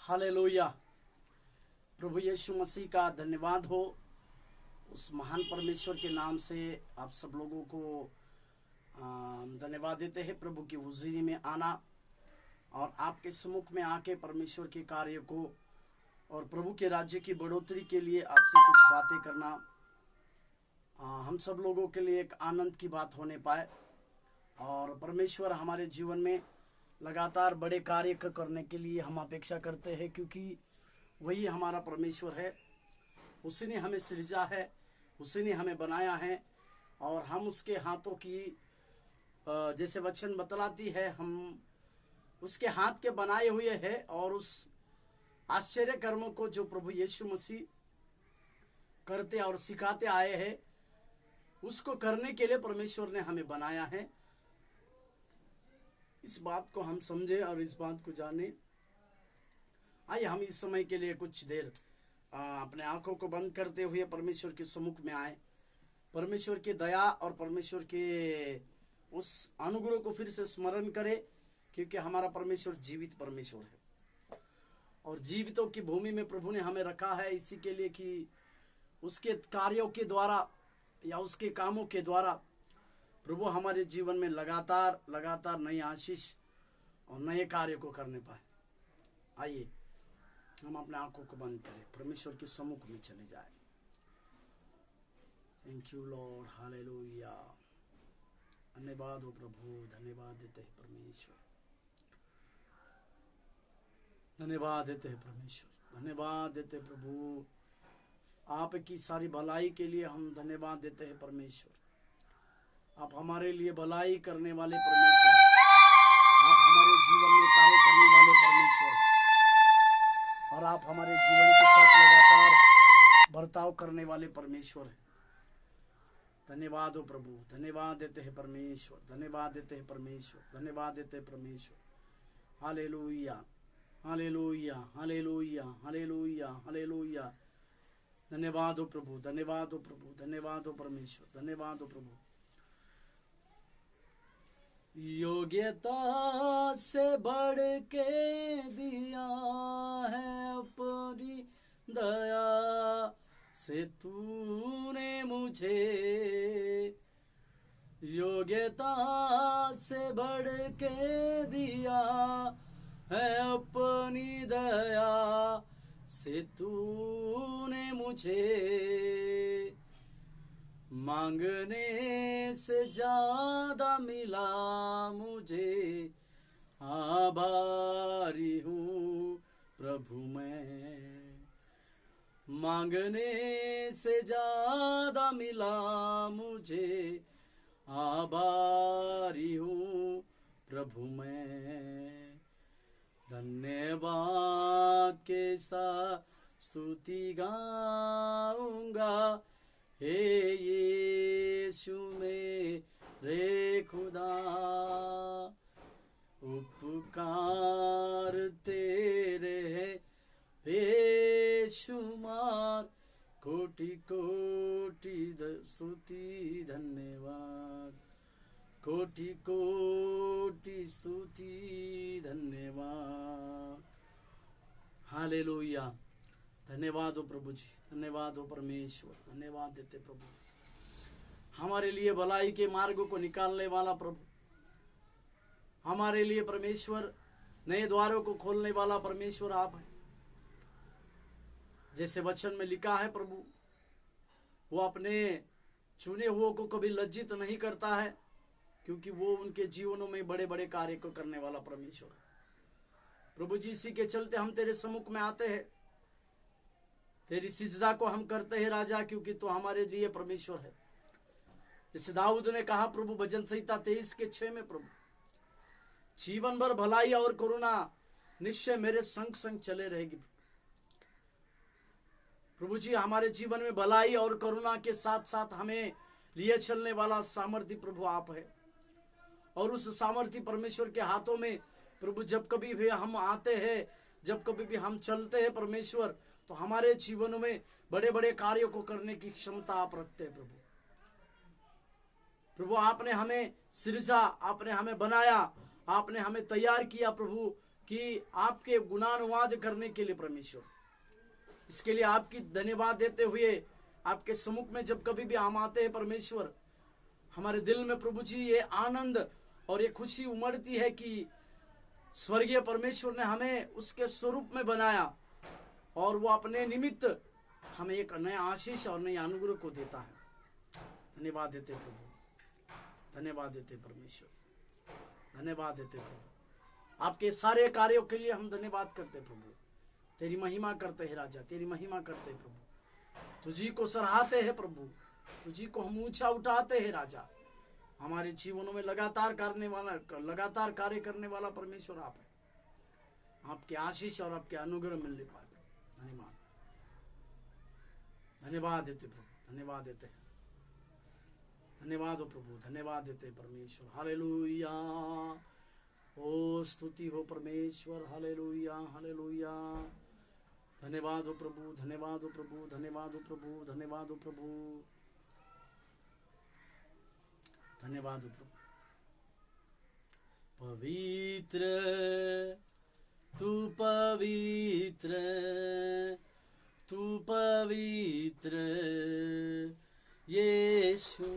Hallelujah. प्रभु यीशु मसीह का धन्यवाद हो। उस महान परमेश्वर के नाम से आप सब लोगों को धन्यवाद देते हैं। प्रभु की हुजूरी में आना और आपके सम्मुख में आके परमेश्वर के कार्य को और प्रभु के राज्य की बढ़ोतरी के लिए आपसे कुछ बातें करना हम सब लोगों के लिए एक आनंद की बात होने पाए। और परमेश्वर हमारे जीवन में लगातार बड़े कार्य करने के लिए हम अपेक्षा करते हैं, क्योंकि वही हमारा परमेश्वर है। उसी ने हमें सृजा है, उसी ने हमें बनाया है और हम उसके हाथों की जैसे वचन बतलाती है, हम उसके हाथ के बनाए हुए हैं। और उस आश्चर्य कर्मों को जो प्रभु यीशु मसीह करते और सिखाते आए हैं, उसको करने के लिए परमेश्वर ने हमें बनाया है। इस बात को हम समझे और इस बात को जाने। आइए हम इस समय के लिए कुछ देर अपने आंखों को बंद करते हुए परमेश्वर के सम्मुख में आए। परमेश्वर की दया और परमेश्वर के उस अनुग्रह को फिर से स्मरण करें, क्योंकि हमारा परमेश्वर जीवित परमेश्वर है और जीवितों की भूमि में प्रभु ने हमें रखा है इसी के लिए कि उसके कार्यों के द्वारा या उसके कामों के द्वारा प्रभु हमारे जीवन में लगातार नई आशीष और नए कार्य को करने पाए। आइए हम अपने आंखों को बंद करें, परमेश्वर के सम्मुख में चले जाए। Thank you Lord, hallelujah. धन्यवाद हो प्रभु, धन्यवाद देते हैं परमेश्वर, धन्यवाद देते हैं परमेश्वर, धन्यवाद देते हैं प्रभु। आपकी सारी भलाई के लिए हम धन्यवाद देते हैं परमेश्वर। आप हमारे लिए भलाई करने वाले परमेश्वर, आप हमारे जीवन में कार्य करने वाले परमेश्वर और आप हमारे जीवन के साथ लगातार बर्ताव करने वाले परमेश्वर हैं। धन्यवाद हो प्रभु, धन्यवाद देते हैं परमेश्वर, धन्यवाद देते हैं परमेश्वर, धन्यवाद देते हैं परमेश्वर। Hallelujah, hallelujah, hallelujah, hallelujah, hallelujah. धन्यवाद हो प्रभु, धन्यवाद हो प्रभु, धन्यवाद हो परमेश्वर, धन्यवाद हो प्रभु। योग्यता से बढ़ के दिया है अपनी दया से तूने मुझे, योग्यता से बढ़ के दिया है अपनी दया से तूने मुझे, मांगने से ज्यादा मिला मुझे, आभारी हूँ प्रभु मैं। मांगने से ज्यादा मिला मुझे, आभारी हूँ प्रभु मैं। धन्यवाद के साथ स्तुति गाऊंगा, हे यीशु मेरे खुदा। उपकार तेरे है बेशुमार, कोटि कोटि स्तुति धन्यवाद, कोटि कोटि स्तुति धन्यवाद। हालेलुया। धन्यवाद हो प्रभु जी, धन्यवाद हो परमेश्वर, धन्यवाद देते प्रभु। हमारे लिए भलाई के मार्गों को निकालने वाला प्रभु, हमारे लिए परमेश्वर नए द्वारों को खोलने वाला परमेश्वर आप है। जैसे वचन में लिखा है प्रभु, वो अपने चुने हुओं को कभी लज्जित नहीं करता है, क्योंकि वो उनके जीवनों में बड़े बड़े कार्य को करने वाला परमेश्वर है। प्रभु जी, इसी के चलते हम तेरे सम्मुख में आते हैं, तेरी सिजदा को हम करते हैं राजा, क्योंकि तो हमारे लिए परमेश्वर है। जैसे दाऊद ने कहा प्रभु भजन संहिता 23:6 में, प्रभु जीवन भर भलाई और करुणा निश्चय मेरे संग संग चले रहेगी। प्रभु जी, हमारे जीवन में भलाई और करुणा के साथ साथ हमें लिए चलने वाला सामर्थ्य प्रभु आप है। और उस सामर्थ्य परमेश्वर के हाथों में प्रभु जब कभी भी हम आते हैं, जब कभी भी हम चलते हैं परमेश्वर, तो हमारे जीवनों में बड़े बड़े कार्यों को करने की क्षमता आप रखते हैं प्रभु। प्रभु आपने हमें सृजा, आपने हमें बनाया, आपने हमें तैयार किया प्रभु, कि आपके गुणानुवाद करने के लिए परमेश्वर, इसके लिए आपकी धन्यवाद देते हुए आपके सम्मुख में जब कभी भी हम आते हैं परमेश्वर, हमारे दिल में प्रभु जी ये आनंद और ये खुशी उमड़ती है कि स्वर्गीय परमेश्वर ने हमें उसके स्वरूप में बनाया और वो अपने निमित्त हमें एक नया आशीष और नया अनुग्रह को देता है। धन्यवाद देते प्रभु, धन्यवाद देते परमेश्वर, धन्यवाद देते प्रभु। आपके सारे कार्यों के लिए हम धन्यवाद करते प्रभु, तेरी महिमा करते हैं राजा, तेरी महिमा करते हैं प्रभु, तुझी को सराहते हैं प्रभु, तुझी को हम ऊंचा उठाते हैं राजा। हमारे जीवनों में लगातार कार्य करने वाला परमेश्वर आप है। आपके आशीष और आपके अनुग्रह मिलने पाए, धन्यवाद, धन्यवाद देते प्रभु, धन्यवाद देते, धन्यवाद हो प्रभु, धन्यवाद देते परमेश्वर। हालेलुया, ओ स्तुति हो परमेश्वर, हालेलुया, हालेलुया। धन्यवाद हो प्रभु, धन्यवाद हो प्रभु, धन्यवाद हो प्रभु, धन्यवाद हो प्रभु, धन्यवाद हो प्रभु। पवित्र तू पवित्र, तू पवित्र यीशु,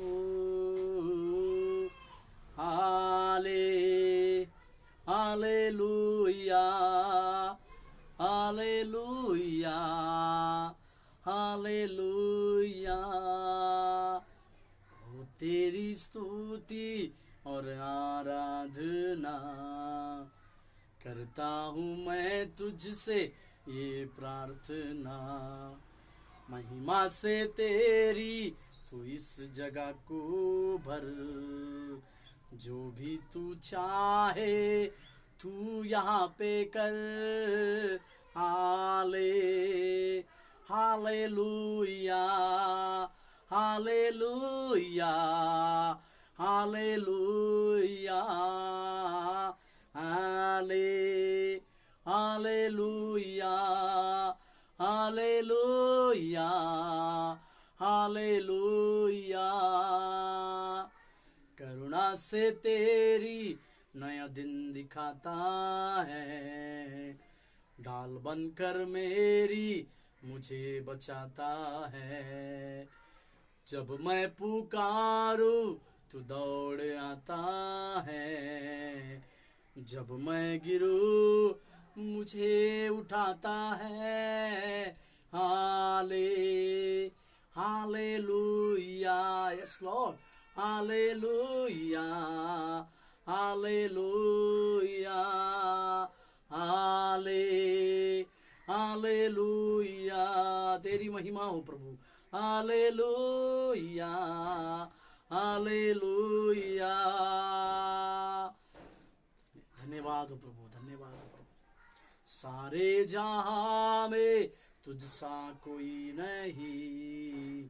हालेलुया, हालेलुया, हालेलुया। हो तेरी स्तुति और आराधना करता हूँ मैं तुझसे ये प्रार्थना, महिमा से तेरी तू इस जगह को भर, जो भी तू चाहे तू यहाँ पे कर। Hallelujah, hallelujah, hallelujah, hallelujah, hallelujah, hallelujah. करुणा से तेरी नया दिन दिखाता है, ढाल बनकर मेरी मुझे बचाता है। जब मैं पुकारूं तू दौड़ आता है, जब मैं गिरूं मुझे उठाता है। Hallelujah, yes Lord, hallelujah, hallelujah, hallelujah. तेरी महिमा हो प्रभु, हालेलुया, हालेलुया। धन्यवाद हो प्रभु, धन्यवाद हो प्रभु। सारे जहां में तुझ सा कोई नहीं,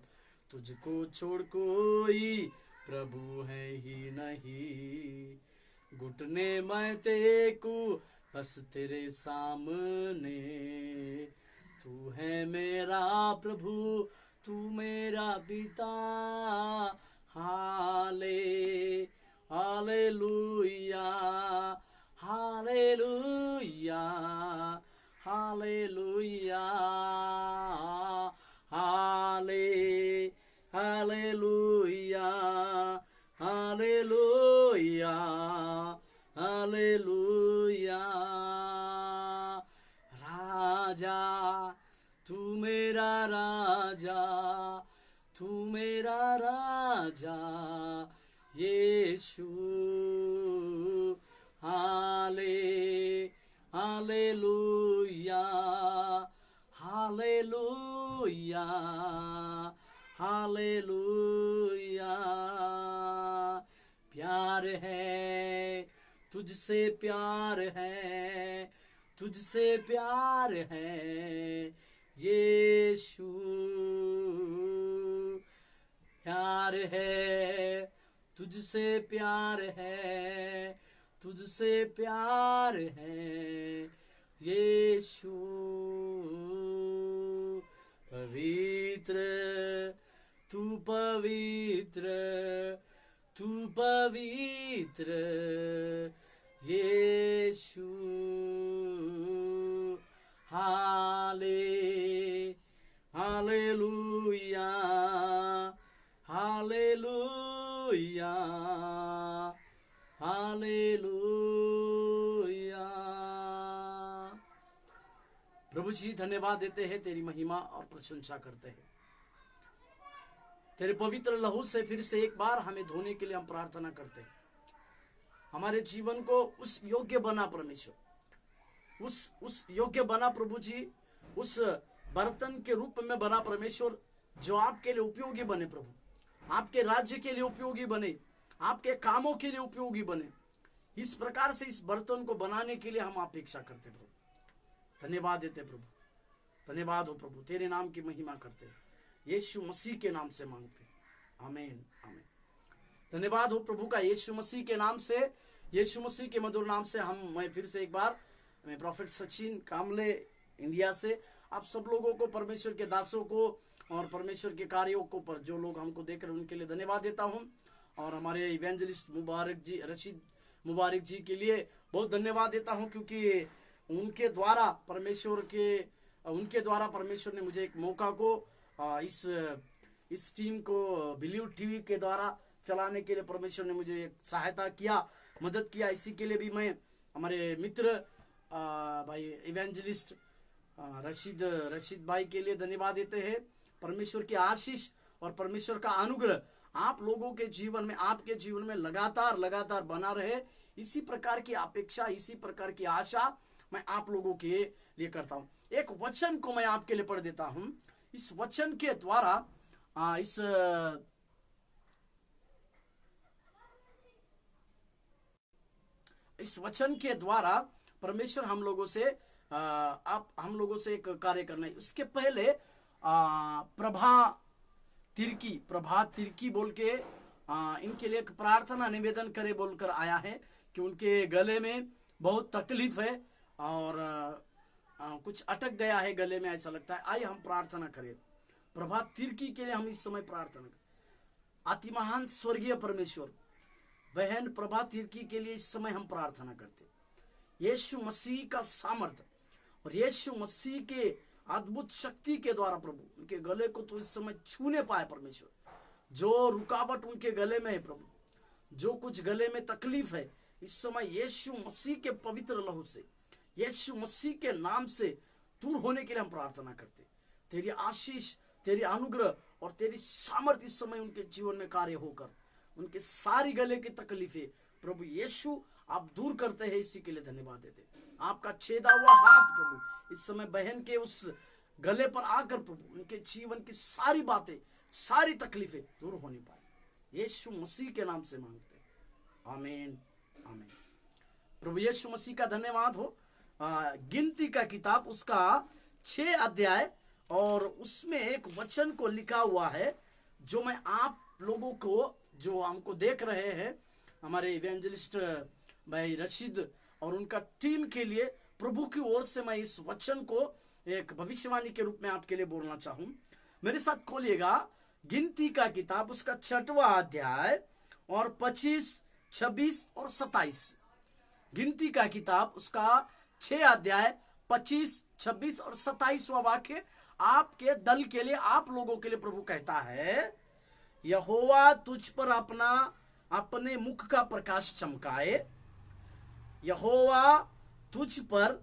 तुझको छोड़ कोई प्रभु है ही नहीं। घुटने मैं टेकू बस तेरे सामने, तू है मेरा प्रभु, तू मेरा पिता। Hallelujah, hallelujah, hallelujah, hallelujah, hallelujah, hallelujah. राजा तू मेरा राजा, तू मेरा राजा यीशु। Hallelujah, hallelujah, hallelujah. प्यार है तुझसे, प्यार है तुझसे, प्यार है यीशु। प्यार है तुझसे, प्यार है तुझसे, प्यार है यीशु। पवित्र तू पवित्र, तू पवित्र यीशु। प्रभु जी धन्यवाद देते हैं, तेरी महिमा और प्रशंसा करते हैं। तेरे पवित्र लहू से फिर से एक बार हमें धोने के लिए हम प्रार्थना करते हैं। हमारे जीवन को उस योग्य बना परमेश्वर, उस योग्य बना प्रभु जी, उस बर्तन के रूप में बना परमेश्वर, जो आपके लिए उपयोगी बने प्रभु, आपके राज्य के लिए उपयोगी बने, आपके कामों के लिए उपयोगी बने। इस प्रकार से इस बर्तन को बनाने के लिए हम अपेक्षा करते प्रभु। धन्यवाद देते प्रभु, धन्यवाद हो प्रभु, तेरे नाम की महिमा करते हैं, यीशु मसीह के नाम से मांगते हैं, आमीन आमीन। धन्यवाद हो प्रभु का, यीशु मसीह के नाम से, यीशु मसीह के मधुर नाम से मैं फिर से एक बार, मैं प्रॉफिट सचिन कामले इंडिया से आप सब लोगों को, परमेश्वर के दासों को और परमेश्वर के कार्यों को, पर जो लोग हमको देख रहे हैं उनके लिए धन्यवाद देता हूं। और हमारे इवेंजलिस्ट मुबारक जी, रशीद मुबारक जी के लिए बहुत धन्यवाद देता हूं, क्योंकि उनके द्वारा परमेश्वर ने मुझे एक मौका को इस टीम को बिलीव टीवी के द्वारा चलाने के लिए परमेश्वर ने मुझे एक सहायता किया, मदद किया। इसी के लिए भी मैं हमारे मित्र भाई इवेंजलिस्ट रशीद भाई के लिए धन्यवाद देते हैं। परमेश्वर की आशीष और परमेश्वर का अनुग्रह आप लोगों के जीवन में, आपके जीवन में लगातार बना रहे, इसी प्रकार की अपेक्षा, इसी प्रकार की आशा मैं आप लोगों के लिए करता हूं। एक वचन को मैं आपके लिए पढ़ देता हूं। इस वचन के द्वारा इस वचन के द्वारा परमेश्वर हम लोगों से एक कार्य करना है। उसके पहले प्रभात तिर्की बोल के इनके लिए एक प्रार्थना निवेदन करे बोलकर आया है कि उनके गले में बहुत तकलीफ है और कुछ अटक गया है गले में, ऐसा लगता है। आइए हम प्रार्थना करें। प्रभात तिर्की के लिए हम इस समय प्रार्थना करें। अति महान स्वर्गीय परमेश्वर, बहन प्रभात तिर्की के लिए इस समय हम प्रार्थना करते हैं। यीशु मसीह का सामर्थ और यीशु मसीह के अद्भुत शक्ति के द्वारा प्रभु उनके गले को तो इस समय छूने पाए परमेश्वर। जो रुकावट उनके गले में है प्रभु, जो कुछ गले में तकलीफ है, इस समय यीशु मसीह के पवित्र लहू से, यीशु मसीह के नाम से दूर होने के लिए हम प्रार्थना करते। तेरी आशीष, तेरी अनुग्रह और तेरी सामर्थ इस समय उनके जीवन में कार्य होकर उनके सारी गले की तकलीफें प्रभु यीशु आप दूर करते हैं, इसी के लिए धन्यवाद देते। आपका छेदा हुआ हाथ प्रभु इस समय बहन के उस गले पर आकर प्रभु उनके जीवन की सारी बातें, सारी तकलीफें दूर होने पाए, यीशु मसीह के नाम से मांगते हैं, आमीन आमीन। प्रभु यीशु मसीह का धन्यवाद हो। गिनती का किताब उसका 6 अध्याय और उसमें एक वचन को लिखा हुआ है, जो मैं आप लोगों को, जो हमको देख रहे हैं, हमारे इवेंजलिस्ट भाई रशीद और उनका टीम के लिए प्रभु की ओर से मैं इस वचन को एक भविष्यवाणी के रूप में आपके लिए बोलना चाहूं। मेरे साथ खोलिएगा गिनती का किताब उसका 6वां अध्याय और 25, 26 और 27। गिनती का किताब उसका 6 अध्याय 25, 26 और 27वां वाक्य आपके दल के लिए, आप लोगों के लिए प्रभु कहता है, यहोवा तुझ पर अपने मुख का प्रकाश चमकाए, यहोवा तुझ पर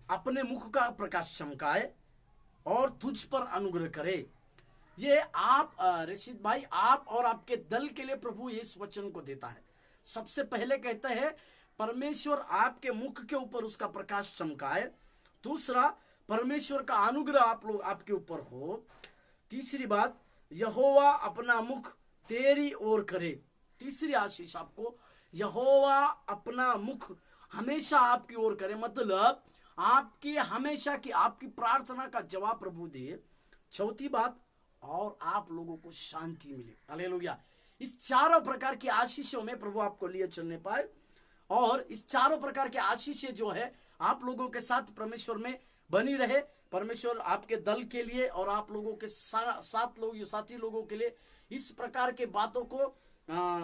अपने मुख का प्रकाश चमकाए और तुझ पर अनुग्रह करे। ये आप रशीद भाई, आप और आपके दल के लिए प्रभु इस वचन को देता है। सबसे पहले कहता है परमेश्वर आपके मुख के ऊपर उसका प्रकाश चमकाए। दूसरा, परमेश्वर का अनुग्रह आपके ऊपर हो। तीसरी बात, यहोवा अपना मुख तेरी ओर करे। तीसरी आशीष आपको, यहोवा अपना मुख हमेशा आपकी ओर करे, मतलब आपकी हमेशा की आपकी प्रार्थना का जवाब प्रभु दे। चौथी बात, और आप लोगों को शांति मिले। हालेलुया। इस चारों प्रकार की आशीषों में प्रभु आपको लिए चलने पाए और इस चारों प्रकार की आशीषें जो है आप लोगों के साथ परमेश्वर में बनी रहे। परमेश्वर आपके दल के लिए और आप लोगों के साथी लोगों के लिए इस प्रकार के बातों को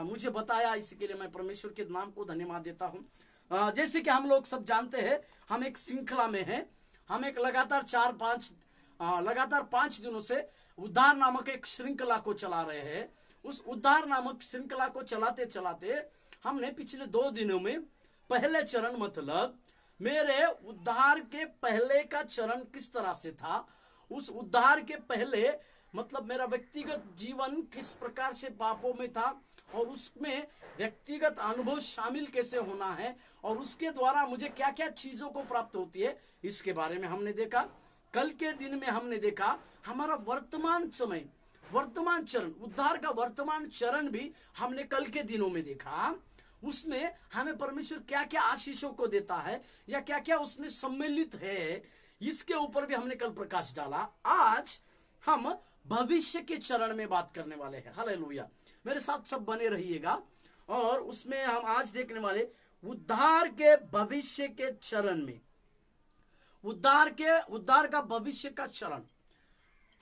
मुझे बताया, इसके लिए मैं परमेश्वर के नाम को धन्यवाद देता हूं। जैसे कि हम लोग सब जानते हैं, हम एक श्रृंखला में हैं। हम एक लगातार 5 दिनों से उद्धार नामक एक श्रृंखला को चला रहे हैं। उस उद्धार नामक श्रृंखला को चलाते चलाते हमने पिछले 2 दिनों में पहले चरण, मतलब मेरे उद्धार के पहले का चरण किस तरह से था, उस उद्धार के पहले मतलब मेरा व्यक्तिगत जीवन किस प्रकार से पापों में था और उसमें व्यक्तिगत अनुभव शामिल कैसे होना है और उसके द्वारा मुझे क्या क्या चीजों को प्राप्त होती है, इसके बारे में हमने देखा। कल के दिन में हमने देखा हमारा वर्तमान समय, वर्तमान चरण, उद्धार का वर्तमान चरण भी हमने कल के दिनों में देखा। उसमें हमें परमेश्वर क्या क्या आशीषों को देता है या क्या क्या उसमें सम्मिलित है, इसके ऊपर भी हमने कल प्रकाश डाला। आज हम भविष्य के चरण में बात करने वाले हैं। हालेलुया, मेरे साथ सब बने रहिएगा। और उसमें हम आज देखने वाले उद्धार के भविष्य के चरण में, उद्धार का भविष्य का चरण।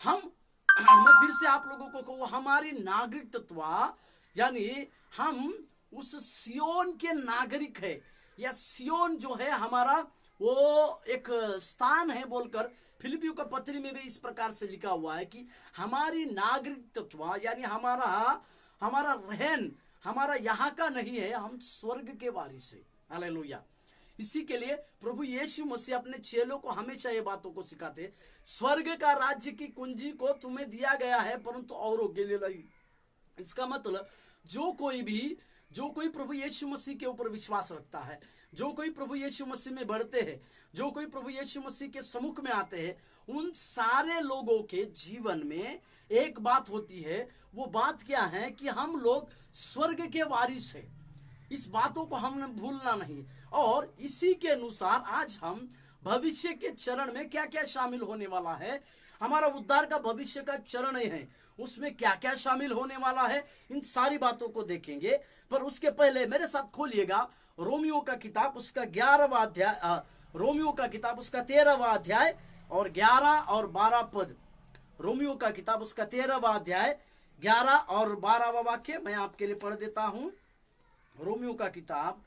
मैं फिर से आप लोगों को कहूँ, हमारी नागरिकत्व यानी हम उस सियोन के नागरिक है, या सियोन जो है हमारा वो एक स्थान है बोलकर फिलिपियों का पत्री में भी इस प्रकार से लिखा हुआ है कि हमारी नागरिकत्व यानी हमारा रहन हमारा यहाँ का नहीं है, हम स्वर्ग के वारिस है। हालेलुया। इसी के लिए प्रभु यीशु मसीह अपने चेलों को हमेशा ये बातों को सिखाते, स्वर्ग का राज्य की कुंजी को तुम्हें दिया गया है परंतु औरों के लिए नहीं। इसका मतलब जो कोई प्रभु यीशु मसीह के ऊपर विश्वास रखता है, जो कोई प्रभु यीशु मसीह में बढ़ते हैं, जो कोई प्रभु यीशु मसीह के सम्मुख में आते हैं, उन सारे लोगों के जीवन में एक बात होती है। वो बात क्या है कि हम लोग स्वर्ग के वारिस हैं। इस बातों को हमने भूलना नहीं। और इसी के अनुसार आज हम भविष्य के चरण में क्या क्या शामिल होने वाला है, हमारा उद्धार का भविष्य का चरण है, उसमें क्या क्या शामिल होने वाला है, इन सारी बातों को देखेंगे। पर उसके पहले मेरे साथ खोलिएगा रोमियो का किताब, उसका 11वां अध्याय, रोमियो का किताब उसका 13वां अध्याय और 11 और 12 पद। रोमियो का किताब उसका 13वां अध्याय 11 और 12वां वाक्य मैं आपके लिए पढ़ देता हूं। रोमियो का किताब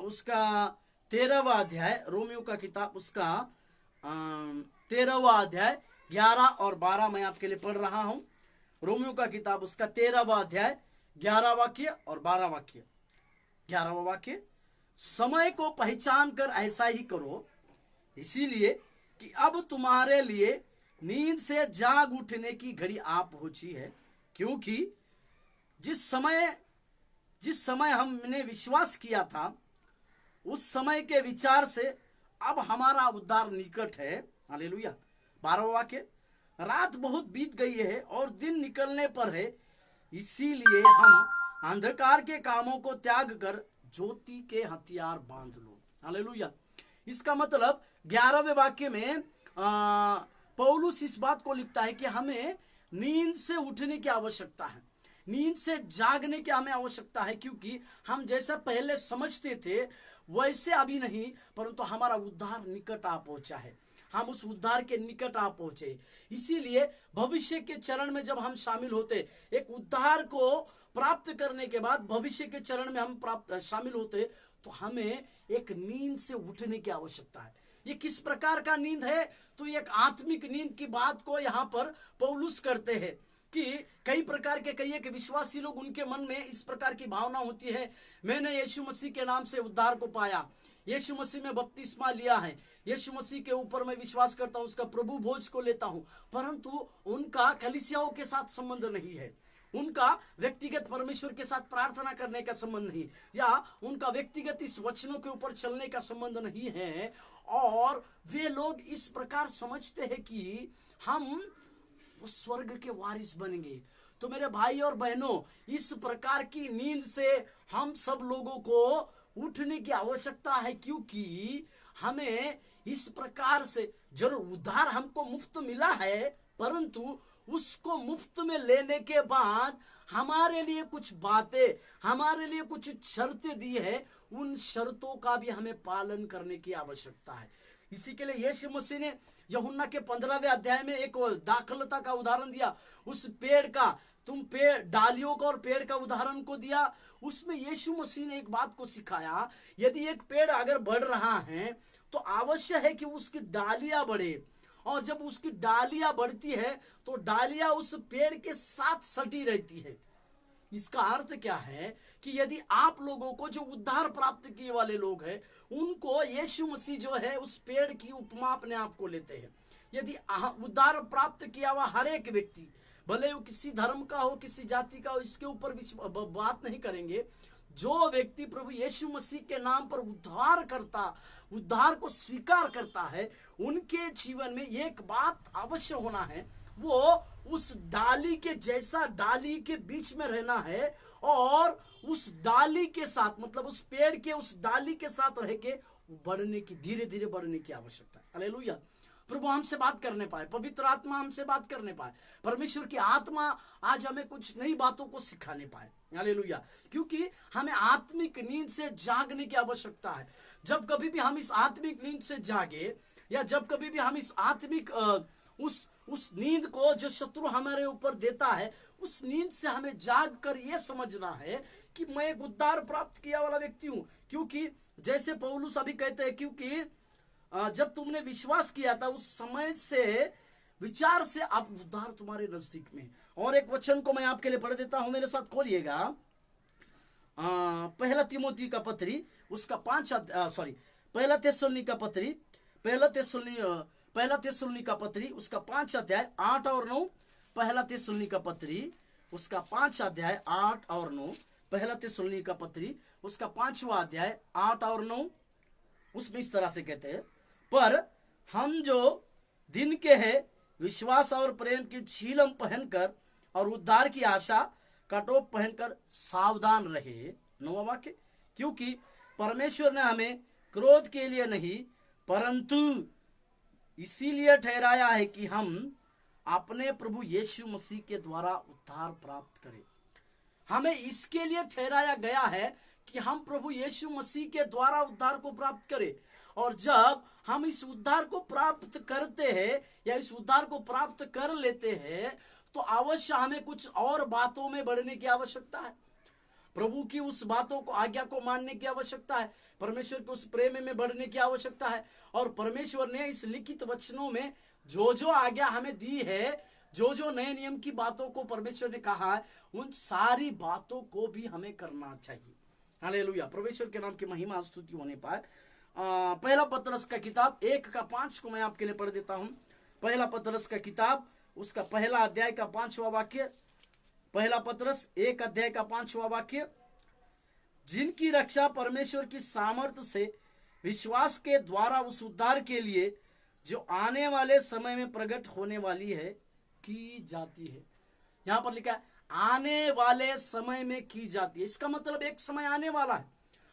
उसका 13वां अध्याय, रोमियो का किताब उसका 13वां अध्याय 11 और 12 मैं आपके लिए पढ़ रहा हूं। रोमियो का किताब उसका 13वां अध्याय 11 वाक्य और 12 वाक्य। 11वां वाक्य, समय को पहचान कर ऐसा ही करो, इसीलिए कि अब तुम्हारे लिए नींद से जाग उठने की घड़ी आ पहुंची है, क्योंकि जिस समय हमने विश्वास किया था उस समय के विचार से अब हमारा उद्धार निकट है। हालेलुया। 12वां वाक्य, रात बहुत बीत गई है और दिन निकलने पर है, इसीलिए हम अंधकार के कामों को त्याग कर ज्योति के हथियार बांध लो। हालेलुया। इसका मतलब 11वें वाक्य में पौलुस इस बात को लिखता है कि हमें नींद से उठने की आवश्यकता है, नींद से जागने की हमें आवश्यकता है, क्योंकि हम जैसा पहले समझते थे वैसे अभी नहीं, परंतु हमारा उद्धार निकट आ पहुंचा है, हम उस उद्धार के निकट आ पहुंचे। इसीलिए भविष्य के चरण में जब हम शामिल होते, एक उद्धार को प्राप्त करने के बाद भविष्य के चरण में हम शामिल होते, तो हमें एक नींद से उठने की आवश्यकता है। ये किस प्रकार का नींद है? तो एक आत्मिक नींद की बात को यहाँ पर पौलुस करते हैं कि कई प्रकार के कई एक विश्वासी लोग, उनके मन में इस प्रकार की भावना होती है, मैंने यीशु मसीह के नाम से उद्धार को पाया, यीशु मसीह में बपतिस्मा लिया है, यीशु मसीह के ऊपर मैं विश्वास करता हूं, उसका प्रभु भोज को लेता हूं, परंतु उनका कलीसियाओं के साथ संबंध नहीं है, उनका व्यक्तिगत परमेश्वर के साथ प्रार्थना करने का संबंध नहीं, या उनका व्यक्तिगत इस वचनों के ऊपर चलने का संबंध नहीं है। और वे लोग इस प्रकार समझते हैं कि हम वो स्वर्ग के वारिस बनेंगे। तो मेरे भाई और बहनों, इस प्रकार की नींद से हम सब लोगों को उठने की आवश्यकता है, क्योंकि हमें इस प्रकार से जरूर उद्धार हमको मुफ्त मिला है, परंतु उसको मुफ्त में लेने के बाद हमारे लिए कुछ बातें, हमारे लिए कुछ शर्तें दी है, उन शर्तों का भी हमें पालन करने की आवश्यकता है। इसी के लिए यीशु मसीह ने यूहन्ना के 15वें अध्याय में एक दाखलता का उदाहरण दिया, उस पेड़ का, तुम पेड़ डालियों का और पेड़ का उदाहरण को दिया। उसमें यीशु मसीह ने एक बात को सिखाया, यदि एक पेड़ अगर बढ़ रहा है तो आवश्यक है कि उसकी डालियां बढ़े, और जब उसकी डालियां बढ़ती है तो डालियां उस पेड़ के साथ सटी रहती है। इसका अर्थ क्या है कि यदि आप लोगों को, जो उद्धार प्राप्त किए वाले लोग हैं, उनको यीशु मसीह जो है उस पेड़ की उपमा अपने आप को लेते हैं। यदि उद्धार प्राप्त किया हुआ हर एक व्यक्ति, भले वो किसी धर्म का हो, किसी जाति का हो, इसके ऊपर बात नहीं करेंगे, जो व्यक्ति प्रभु यीशु मसीह के नाम पर उद्धार को स्वीकार करता है, उनके जीवन में एक बात अवश्य होना है, वो उस डाली के जैसा डाली के बीच में रहना है और उस डाली के साथ, मतलब उस पेड़ के उस डाली के साथ रह के बढ़ने की, धीरे धीरे बढ़ने की आवश्यकता है। हालेलुया। प्रभु हमसे बात करने पाए, पवित्र आत्मा हमसे बात करने पाए, परमेश्वर की आत्मा आज हमें कुछ नई बातों को सिखाने पाए। हालेलुया। क्योंकि हमें आत्मिक नींद से जागने की आवश्यकता है। जब कभी भी हम इस आत्मिक नींद से जागे, या जब कभी भी हम इस आत्मिक उस नींद को जो शत्रु हमारे ऊपर देता है, उस नींद से हमें जाग कर यह समझना है कि मैं एक उद्धार प्राप्त किया वाला व्यक्ति हूं। क्योंकि जैसे पौलुस अभी कहते हैं, क्योंकि जब तुमने विश्वास किया था उस समय से विचार से अब उद्धार तुम्हारे नजदीक में। और एक वचन को मैं आपके लिए पढ़ देता हूं, मेरे साथ खोलिएगा। पहला तिमोथी का पत्री उसका पहला थिस्सलुनी का पत्री उसका 5 अध्याय 8 और 9। पहला थिस्सलुनी का पत्री उसका 5 अध्याय 8 और 9। पहला थिस्सलुनी का पत्री उसका 5वां अध्याय 8 और 9। उसमें इस तरह से कहते हैं, पर हम जो दिन के हैं विश्वास और प्रेम की छीलम पहनकर और उद्धार की आशा का टोप पहनकर सावधान रहे। 9वां वाक्य, क्योंकि परमेश्वर ने हमें क्रोध के लिए नहीं परंतु इसीलिए ठहराया है कि हम अपने प्रभु यीशु मसीह के द्वारा उद्धार प्राप्त करें। हमें इसके लिए ठहराया गया है कि हम प्रभु यीशु मसीह के द्वारा उद्धार को प्राप्त करें। और जब हम इस उद्धार को प्राप्त करते हैं या इस उद्धार को प्राप्त कर लेते हैं, तो अवश्य हमें कुछ और बातों में बढ़ने की आवश्यकता है। प्रभु की उस बातों को, आज्ञा को मानने की आवश्यकता है। परमेश्वर के उस प्रेम में बढ़ने की आवश्यकता है। और परमेश्वर ने इस लिखित वचनों में जो जो आज्ञा हमें दी है, जो जो नए नियम की बातों को परमेश्वर ने कहा है, उन सारी बातों को भी हमें करना चाहिए। हालेलुया। परमेश्वर के नाम की महिमा स्तुति होने पाए। पहला पतरस का किताब 1:5 को मैं आपके लिए पढ़ देता हूं। पहला पतरस का किताब उसका पहला अध्याय का 5वां वाक्य। पहला पतरस 1 अध्याय का 5वां वाक्य, जिनकी रक्षा परमेश्वर की सामर्थ्य से विश्वास के द्वारा उस उद्धार के लिए जो आने वाले समय में प्रकट होने वाली है की जाती है। यहां पर लिखा है आने वाले समय में की जाती है। इसका मतलब एक समय आने वाला है।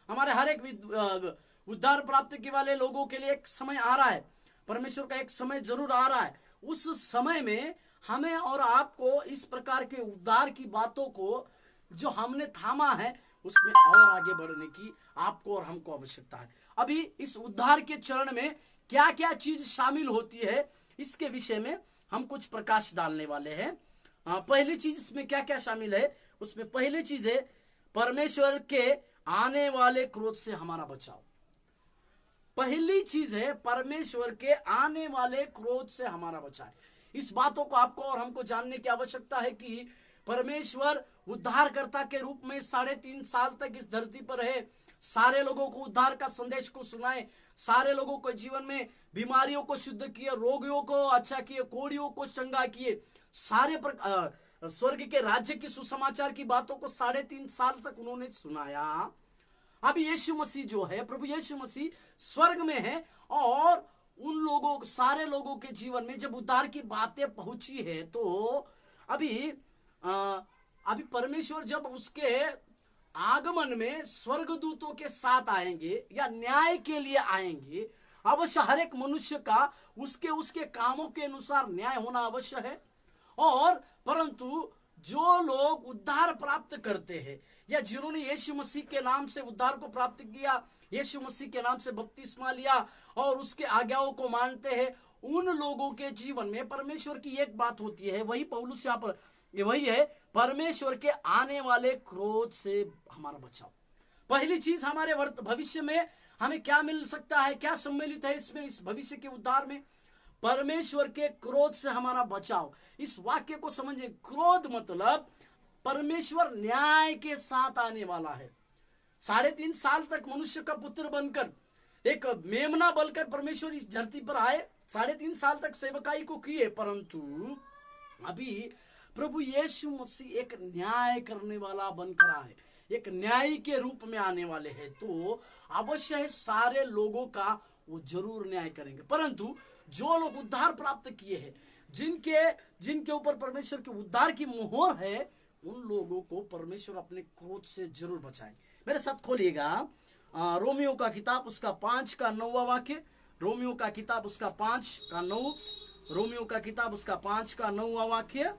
हमारे हर एक उद्धार प्राप्त के वाले लोगों के लिए एक समय आ रहा है। परमेश्वर का एक समय जरूर आ रहा है। उस समय में हमें और आपको इस प्रकार के उद्धार की बातों को जो हमने थामा है, उसमें और आगे बढ़ने की आपको और हमको आवश्यकता है। अभी इस उद्धार के चरण में क्या क्या चीज शामिल होती है, इसके विषय में हम कुछ प्रकाश डालने वाले हैं। पहली चीज इसमें क्या क्या शामिल है, उसमें पहली चीज है परमेश्वर के आने वाले क्रोध से हमारा बचाव। पहली चीज है परमेश्वर के आने वाले क्रोध से हमारा बचाव। इस बातों को आपको और हमको जानने की आवश्यकता है कि परमेश्वर उद्धारकर्ता के रूप में 3.5 साल तक इस धरती पर रहे, सारे लोगों को उद्धार का संदेश को सुनाए, सारे लोगों को जीवन में बीमारियों को शुद्ध किए, रोगियों को अच्छा किए, कोढ़ियों को चंगा किए, सारे स्वर्ग के राज्य की सुसमाचार की बातों को 3.5 साल तक उन्होंने सुनाया। अब यीशु मसीह जो है, प्रभु यीशु मसीह स्वर्ग में है और उन लोगों, सारे लोगों के जीवन में जब उद्धार की बातें पहुंची है, तो अभी परमेश्वर जब उसके आगमन में स्वर्गदूतों के साथ आएंगे या न्याय के लिए आएंगे, अवश्य हर एक मनुष्य का उसके कामों के अनुसार न्याय होना अवश्य है। और परंतु जो लोग उद्धार प्राप्त करते हैं या जिन्होंने यीशु मसीह के नाम से उद्धार को प्राप्त किया, यीशु मसीह के नाम से बपतिस्मा लिया और उसके आज्ञाओं को मानते हैं, उन लोगों के जीवन में परमेश्वर की एक बात होती है, वही पौलुस यहाँ पर वही है, परमेश्वर के आने वाले क्रोध से हमारा बचाव। पहली चीज हमारे भविष्य में हमें क्या मिल सकता है, क्या सम्मिलित है इसमें, इस भविष्य के उद्धार में परमेश्वर के क्रोध से हमारा बचाव। इस वाक्य को समझिए, क्रोध मतलब परमेश्वर न्याय के साथ आने वाला है। 3.5 साल तक मनुष्य का पुत्र बनकर एक मेमना बनकर परमेश्वर इस धरती पर आए, 3.5 साल तक सेवकाई को किए, परंतु अभी प्रभु यीशु मसीह एक न्याय करने वाला बनकर आए, एक न्यायी के रूप में आने वाले हैं। तो अवश्य है सारे लोगों का वो जरूर न्याय करेंगे, परंतु जो लोग उद्धार प्राप्त किए हैं, जिनके ऊपर परमेश्वर के उद्धार की मोहर है, उन लोगों को परमेश्वर अपने क्रोध से जरूर बचाएंगे। मेरे साथ खोलिएगा रोमियो का किताब उसका 5 का 9वां वाक्य। रोमियो का किताब उसका 5 का 9, रोमियो का किताब उसका 5 का 9वां वाक्य।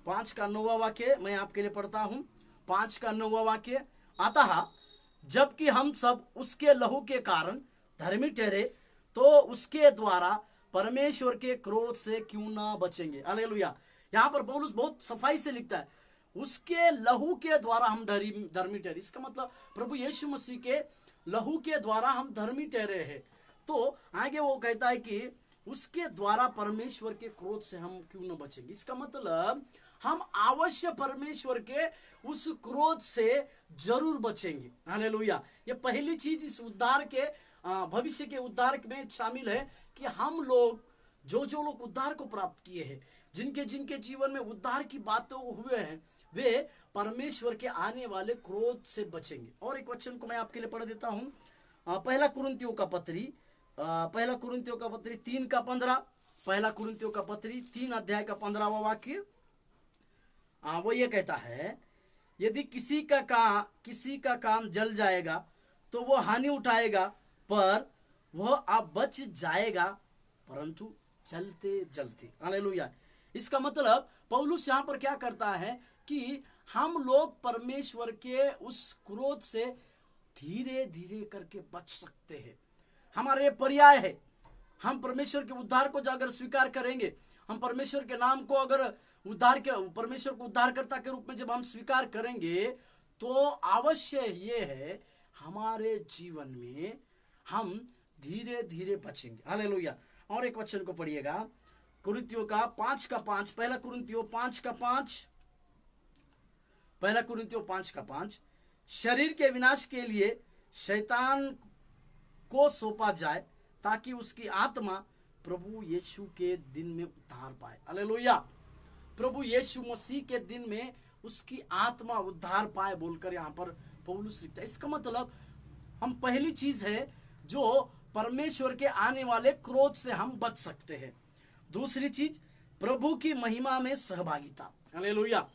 5 का 9वां वाक्य मैं आपके लिए पढ़ता हूं। 5 का 9वां वाक्य, अतः जबकि हम सब उसके लहू के कारण धर्मी ठहरे, तो उसके द्वारा परमेश्वर के क्रोध से क्यों ना बचेंगे। हालेलुया। यहां पर पौलुस बहुत सफाई से लिखता है, उसके लहू के द्वारा हम धर्मी ठहरे। इसका मतलब प्रभु यीशु मसीह के लहू के द्वारा हम धर्मी ठहरे हैं। तो आगे वो कहता है कि उसके द्वारा परमेश्वर के क्रोध से हम क्यों न बचेंगे। इसका मतलब हम अवश्य परमेश्वर के उस क्रोध से जरूर बचेंगे। हालेलुया। ये पहली चीज इस उद्धार के भविष्य के उद्धार में शामिल है कि हम लोग जो लोग उद्धार को प्राप्त किए हैं, जिनके जीवन में उद्धार की बातें हुए हैं, वे परमेश्वर के आने वाले क्रोध से बचेंगे। और एक वचन को मैं आपके लिए पढ़ देता हूं। पहला कुरिन्थियों का पत्री 3 का 15। पहला कुरिन्थियों का पत्री 3 अध्याय का 15वां वाक्य। वो ये कहता है, यदि किसी का काम जल जाएगा तो वो हानि उठाएगा, पर वह अब बच जाएगा, परंतु जलते जलते। हालेलुया। इसका मतलब पौलुस यहां पर क्या करता है कि हम लोग परमेश्वर के उस क्रोध से धीरे धीरे करके बच सकते हैं। हमारे पर्याय है, हम परमेश्वर के उद्धार को अगर स्वीकार करेंगे, हम परमेश्वर के नाम को अगर परमेश्वर को उद्धारकर्ता के रूप में जब हम स्वीकार करेंगे, तो अवश्य ये है हमारे जीवन में हम धीरे धीरे बचेंगे। हालेलुया। और एक वचन को पढ़िएगा, कुरिन्थियों का 5 का 5। पहला कुरिन्थियों 5 का 5। पहला कुरिन्थियों 5 का 5, शरीर के विनाश के लिए शैतान को सौंपा जाए, ताकि उसकी आत्मा प्रभु यीशु के दिन में उद्धार पाए। हालेलुया। प्रभु यीशु मसीह के दिन में उसकी आत्मा उद्धार पाए बोलकर यहां पर पौलुस लिखता है। इसका मतलब हम पहली चीज है जो परमेश्वर के आने वाले क्रोध से हम बच सकते हैं। दूसरी चीज, प्रभु की महिमा में सहभागिता। हालेलुया।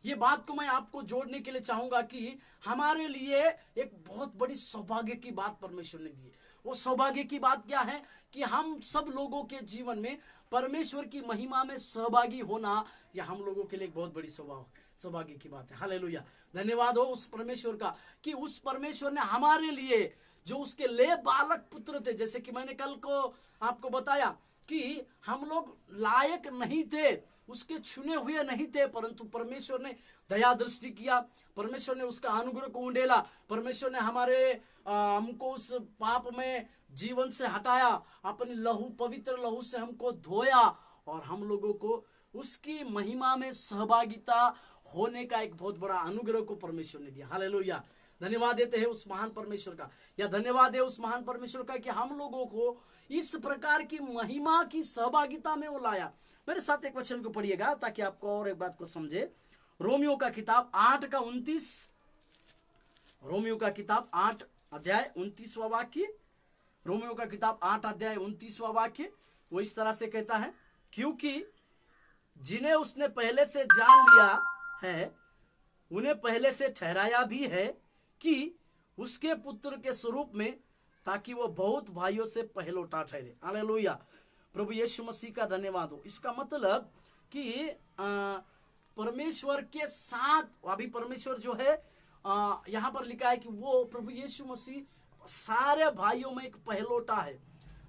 ये बात को मैं आपको जोड़ने के लिए चाहूंगा कि हमारे लिए एक बहुत बड़ी सौभाग्य की बात परमेश्वर ने दी है। वो सौभाग्य की बात क्या है कि हम सब लोगों के जीवन में परमेश्वर की महिमा में सहभागी होना, यह हम लोगों के लिए एक बहुत बड़ी सौभाग्य की बात है। हालेलुया। धन्यवाद हो उस परमेश्वर का कि उस परमेश्वर ने हमारे लिए जो उसके ले बालक पुत्र थे, जैसे कि मैंने कल को आपको बताया कि हम लोग लायक नहीं थे, उसके चुने हुए नहीं थे, परंतु परमेश्वर ने दया दृष्टि किया, परमेश्वर ने उसका अनुग्रह को उंडेला, परमेश्वर ने हमको उस पाप में जीवन से हटाया, अपनी लहू पवित्र लहू से हमको धोया, और हम लोगों को उसकी महिमा में सहभागिता होने का एक बहुत बड़ा अनुग्रह को परमेश्वर ने दिया। हालेलुया। धन्यवाद देते हैं उस महान परमेश्वर का, या धन्यवाद है उस महान परमेश्वर का कि हम लोगों को इस प्रकार की महिमा की सहभागिता में वो लाया। मेरे साथ एक वचन को पढ़िएगा ताकि आपको और एक बात को समझे। रोमियो का किताब 8 का 29। रोमियो का किताब 8 अध्याय 29वां वाक्य। रोमियो का किताब 8 अध्याय 29वां वाक्य वो इस तरह से कहता है, क्योंकि जिन्हें उसने पहले से जान लिया है, उन्हें पहले से ठहराया भी है कि उसके पुत्र के स्वरूप में, ताकि वो बहुत भाइयों से पहलौठा ठहरे। हालेलुया। प्रभु यीशु मसीह का धन्यवाद हो। इसका मतलब कि परमेश्वर के साथ, अभी परमेश्वर जो है यहां पर लिखा है कि वो प्रभु यीशु मसीह सारे भाइयों में एक पहलौठा है।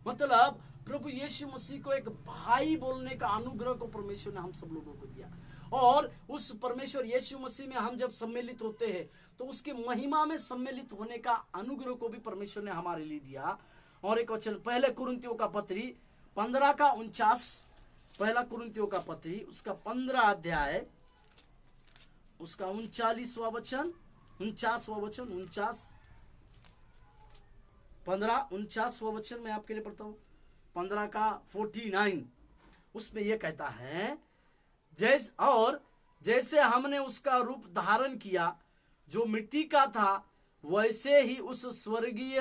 मतलब प्रभु यीशु मसीह को एक भाई बोलने का अनुग्रह को परमेश्वर ने हम सब लोगों को दिया, और उस परमेश्वर यीशु मसीह में हम जब सम्मिलित होते हैं तो उसकी महिमा में सम्मिलित होने का अनुग्रह को भी परमेश्वर ने हमारे लिए दिया। और एक वचन पहले कुरिन्थियों का पत्री 15 का 49। पहला कुरिन्थियों का पत्री उसका 15 अध्याय उसका 49वां वचन 49वां वचन 49। 15:49 वचन में आपके लिए पढ़ता हूं, 15 का 49। उसमें यह कहता है, जैसे हमने उसका रूप धारण किया जो मिट्टी का था, वैसे ही उस स्वर्गीय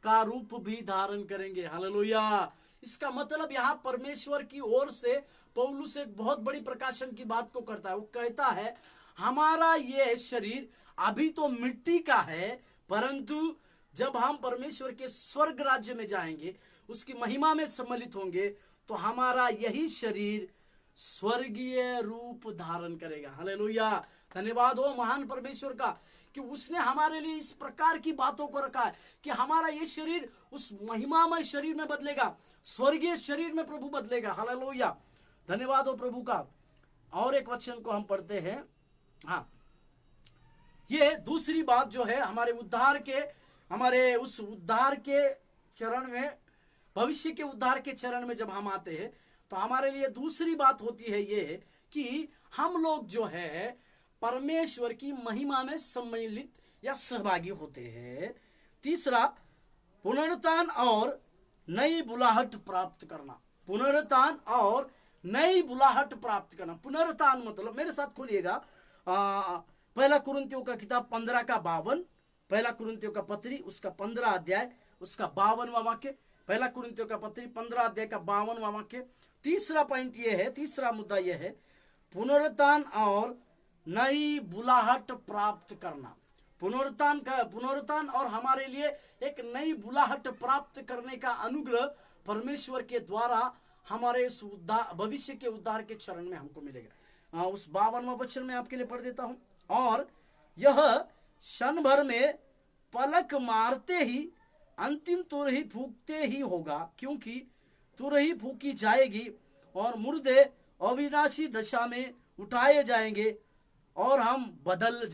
का रूप भी धारण करेंगे। हालेलुया। इसका मतलब यहाँ परमेश्वर की ओर से पौलुस एक बहुत बड़ी प्रकाशन की बात को करता है। वो कहता है हमारा ये शरीर अभी तो मिट्टी का है, परंतु जब हम परमेश्वर के स्वर्ग राज्य में जाएंगे, उसकी महिमा में सम्मिलित होंगे, तो हमारा यही शरीर स्वर्गीय रूप धारण करेगा। हालेलुया। धन्यवाद हो महान परमेश्वर का कि उसने हमारे लिए इस प्रकार की बातों को रखा है कि हमारा ये शरीर उस महिमामय शरीर में बदलेगा, स्वर्गीय शरीर में प्रभु बदलेगा। हालेलुया। धन्यवाद हो प्रभु का। और एक वचन को हम पढ़ते हैं। हाँ, ये दूसरी बात जो है हमारे उस उद्धार के चरण में, भविष्य के उद्धार के चरण में जब हम आते हैं, तो हमारे लिए दूसरी बात होती है ये कि हम लोग जो है परमेश्वर की महिमा में सम्मिलित या सहभागी होते हैं। तीसरा, पुनरुत्थान और नई बुलाहट प्राप्त करना। पुनरुत्थान और नई बुलाहट प्राप्त करना। पुनरुत्थान मतलब, मेरे साथ खोलिएगा पहला कुरिन्थियों का किताब 15 का 52, पहला कुरिन्थियों का पत्री उसका 15 अध्याय उसका 52वां वाक्य। पहला कुरिन्थियों का पत्री 15 अध्याय का 52वां वाक्य। तीसरा पॉइंट ये है, तीसरा मुद्दा यह है, पुनरुत्थान और नई बुलाहट प्राप्त करना। पुनरुत्थान और हमारे लिए एक नई बुलाहट प्राप्त करने का अनुग्रह परमेश्वर के द्वारा हमारे भविष्य के उद्धार के चरण में हमको मिलेगा। उस 52वां वचन में आपके लिए पढ़ देता हूं। और यह क्षण भर में पलक मारते ही अंतिम तुरही फूंकते ही होगा, क्योंकि तुरही फूंकी जाएगी और मुर्दे अविनाशी दशा में उठाए जाएंगे और हम बदल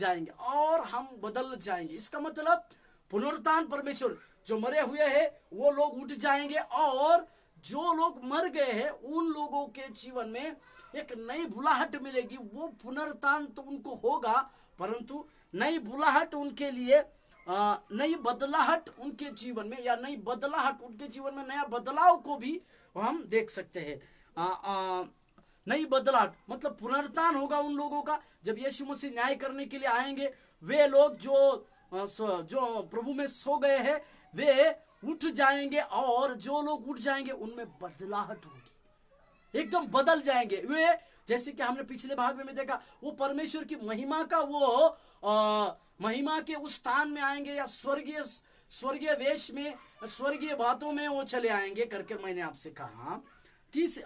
जाएंगे। इसका मतलब पुनरुत्थान, परमेश्वर जो मरे हुए हैं वो लोग उठ जाएंगे, और जो लोग मर गए हैं उन लोगों के जीवन में एक नई बुलाहट मिलेगी। वो पुनरुत्थान तो उनको होगा, परंतु नई बुलाहट उनके लिए, नई बदलाहट उनके जीवन में, या नई बदलाहट उनके जीवन में, नया बदलाव को भी हम देख सकते हैं। नई बदलाहट मतलब पुनरुत्थान होगा उन लोगों का जब यीशु मसीह न्याय करने के लिए आएंगे। वे लोग जो प्रभु में सो गए हैं वे उठ जाएंगे, और जो लोग उठ जाएंगे उनमें बदलाहट होगी, एकदम बदल जाएंगे वे। जैसे कि हमने पिछले भाग में देखा, वो परमेश्वर की महिमा का महिमा के उस स्थान में आएंगे, या स्वर्गीय वेश में, स्वर्गीय बातों में वो चले आएंगे करके मैंने आपसे कहा।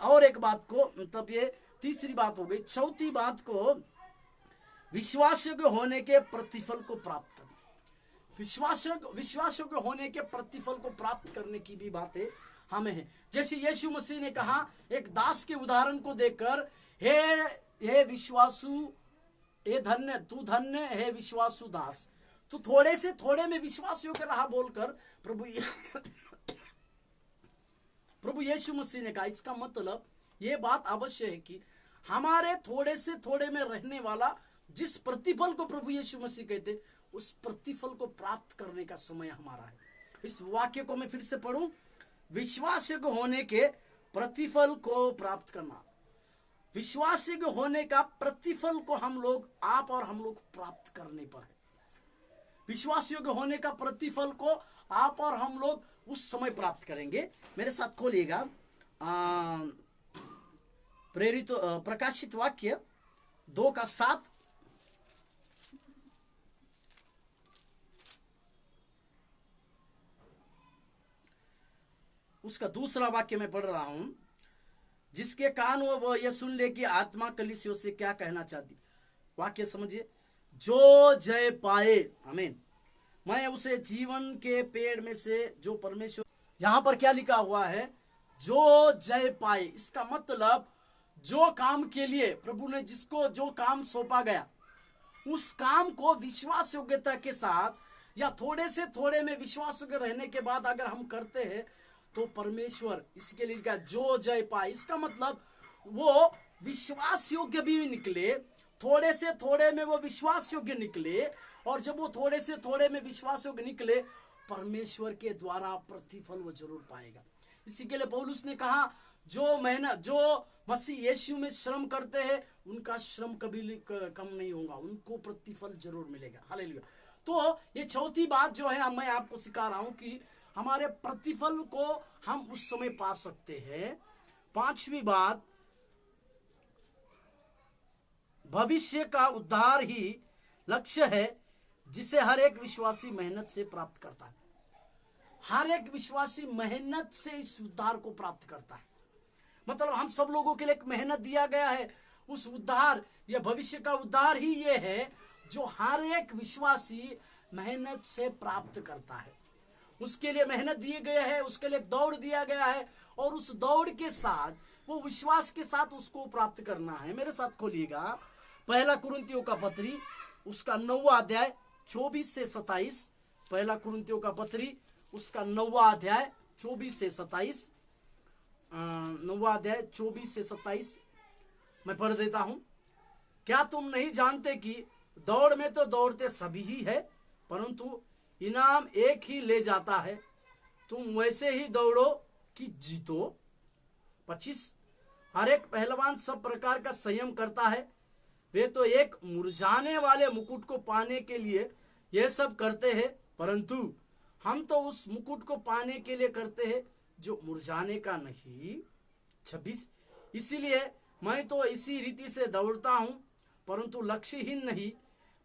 और एक बात को, मतलब ये तीसरी बात हो गई। चौथी बात को, विश्वासयोग्य होने के प्रतिफल को प्राप्त करना। विश्वासयोग्य होने के प्रतिफल को प्राप्त करने की भी बातें हमें है। जैसे यीशु मसीह ने कहा एक दास के उदाहरण को देखकर, हे विश्वासु, हे धन्य, तू धन्य है विश्वासु दास। तो थोड़े से थोड़े में विश्वास योग्य रहा बोलकर प्रभु यीशु मसीह ने कहा। इसका मतलब यह बात अवश्य है कि हमारे थोड़े से थोड़े में रहने वाला जिस प्रतिफल को प्रभु यीशु मसीह कहते, उस प्रतिफल को प्राप्त करने का समय हमारा है। इस वाक्य को मैं फिर से पढ़ूं, विश्वासयोग्य होने के प्रतिफल को प्राप्त करना। विश्वासयोग्य होने का प्रतिफल को आप और हम लोग प्राप्त करने पर है। विश्वासयोग्य होने का प्रतिफल को आप और हम लोग उस समय प्राप्त करेंगे। मेरे साथ खोलिएगा प्रकाशित वाक्य 2 का 7। उसका दूसरा वाक्य मैं पढ़ रहा हूं। जिसके कान वो यह सुन ले कि आत्मा कलीसियों से क्या कहना चाहती। वाक्य समझिए, जो जय पाए, आमीन, मैं उसे जीवन के पेड़ में से जो परमेश्वर, यहां पर क्या लिखा हुआ है, जो जय पाए। इसका मतलब जो काम के लिए प्रभु ने जिसको जो काम सौंपा गया, उस काम को विश्वास योग्यता के साथ या थोड़े से थोड़े में विश्वास योग्य रहने के बाद अगर हम करते हैं तो परमेश्वर इसके लिए लिखा जो जय पाए। इसका मतलब वो विश्वास योग्य भी निकले, थोड़े से थोड़े में वो विश्वास योग्य निकले, और जब वो थोड़े से थोड़े में विश्वास योग्य निकले, परमेश्वर के द्वारा प्रतिफल वो जरूर पाएगा। इसी के लिए पौलुस ने कहा, जो मेहनत, जो मसीह यीशु में श्रम करते हैं उनका श्रम कभी कम नहीं होगा, उनको प्रतिफल जरूर मिलेगा। हालेलुया। तो ये चौथी बात जो है मैं आपको सिखा रहा हूं कि हमारे प्रतिफल को हम उस समय पा सकते हैं। पांचवी बात, भविष्य का उद्धार ही लक्ष्य है जिसे हर एक विश्वासी मेहनत से प्राप्त करता है। हर एक विश्वासी मेहनत से इस उद्धार को प्राप्त करता है। मतलब हम सब लोगों के लिए एक मेहनत दिया गया है। उस उद्धार या भविष्य का उद्धार ही ये है जो हर एक विश्वासी मेहनत से प्राप्त करता है। उसके लिए मेहनत दिए गए है, उसके लिए दौड़ दिया गया है, और उस दौड़ के साथ वो विश्वास के साथ उसको प्राप्त करना है। मेरे साथ खोलिएगा पहला कुरिन्थियों का पत्री, उसका 9वां अध्याय 24 से 27। पहला कुरिन्थियों का पत्री उसका 9वां अध्याय 24 से 27। 9वां अध्याय 24 से 27 मैं पढ़ देता हूं। क्या तुम नहीं जानते कि दौड़ में तो दौड़ते सभी ही है, परंतु इनाम एक ही ले जाता है। तुम वैसे ही दौड़ो कि जीतो। 25, हर एक पहलवान सब प्रकार का संयम करता है। वे तो एक मुरझाने वाले मुकुट को पाने के लिए यह सब करते हैं, परंतु हम तो उस मुकुट को पाने के लिए करते हैं जो मुरझाने का नहीं। 26, इसीलिए मैं तो इसी रीति से दौड़ता हूं, परंतु लक्ष्यहीन नहीं।